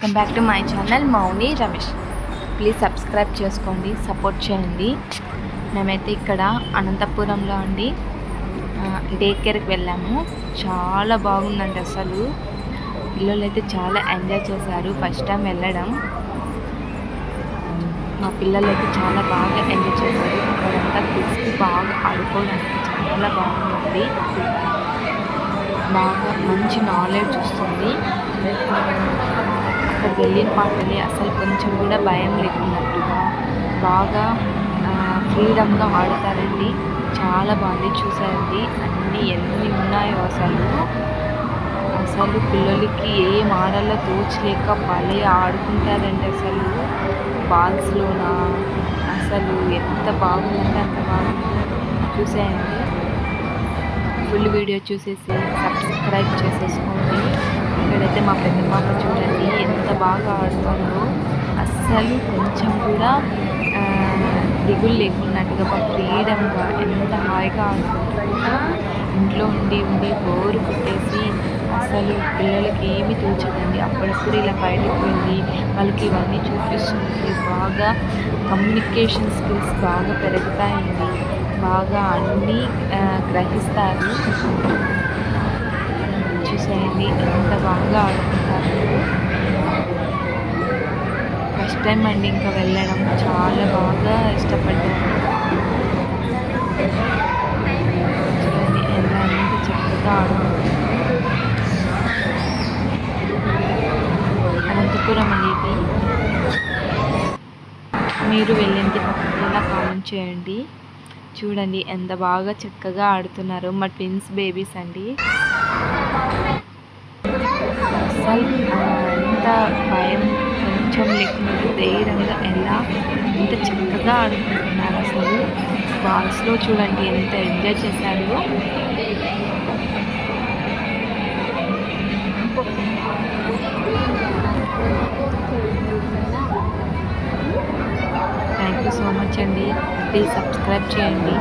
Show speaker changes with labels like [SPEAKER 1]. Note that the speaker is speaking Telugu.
[SPEAKER 1] Welcome back to my channel Mouni Ramesh. Please subscribe చేసుకోండి, సపోర్ట్ చేయండి. మేమైతే ఇక్కడ అనంతపురంలో అండి డే కేర్కి వెళ్ళాము. చాలా బాగుందండి. అసలు పిల్లలు అయితే చాలా ఎంజాయ్ చేశారు. ఫస్ట్ టైం వెళ్ళడం. మా పిల్లలు అయితే చాలా బాగా ఎంజాయ్ చేశారు. అక్కడంతా కిడ్స్కి బాగా ఆడుకోవడానికి చాలా బాగుంది. బాగా మంచి నాలెడ్జ్ వస్తుంది. అక్కడ వెళ్ళిన పాటని అసలు కొంచెం కూడా భయం లేకున్నట్టుగా బాగా ఫ్రీడమ్గా ఆడతారండి. చాలా బాగా చూసారండి. అన్నీ ఎన్ని ఉన్నాయో అసలు పిల్లలకి ఏం ఆడాలో తోచలేక భలే ఆడుకుంటారండి. అసలు బాల్స్లోన అసలు ఎంత బాగుందంటే అంత బాగుంది. చూసేయండి. ఫుల్ వీడియో చూసేసి సబ్స్క్రైబ్ చేసేసుకోండి. ఇక్కడైతే మా పెద్ద పాప చూడండి ఎంత బాగా ఆడుతుందో. అస్సలు కొంచెం కూడా దిగులు లేకున్నట్టుగా ఫ్రీడమ్గా ఎంత హాయిగా ఆడుకుంటుందో. ఇంట్లో ఉండి బోరు కొట్టేసి అసలు పిల్లలకి ఏమీ తోచదండి. అప్పుడప్పుడు ఇలా బయటకు వెళ్ళి వాళ్ళకి ఇవన్నీ చూపిస్తుంది. బాగా కమ్యూనికేషన్ స్కిల్స్ బాగా పెరుగుతాయండి. బాగా అన్నీ గ్రహిస్తారు. చూసేయండి ఎంత బాగా ఆడుకుంటారు. ఫస్ట్ టైం అండి ఇంకా వెళ్ళడం. చాలా బాగా ఇష్టపడ్డాను. చూడండి ఎలా ఎంత చక్కగా ఆడుకుంటారు. అనంతపురం అనేది మీరు వెళ్ళింది తప్పకుండా కామెంట్ చేయండి. చూడండి ఎంత బాగా చక్కగా ఆడుతున్నారు. మా ట్విన్స్ బేబీస్ అండి. అసలు ఎంత భయం కొంచెం లేకుండా ధైర్యంగా ఎలా ఎంత చక్కగా ఆడుకుంటున్నారు. అసలు బాల్స్లో చూడండి ఎంత ఎంజాయ్ చేశారు. థ్యాంక్ యూ సో మచ్ అండి. ప్లీజ్ సబ్స్క్రైబ్ చేయండి.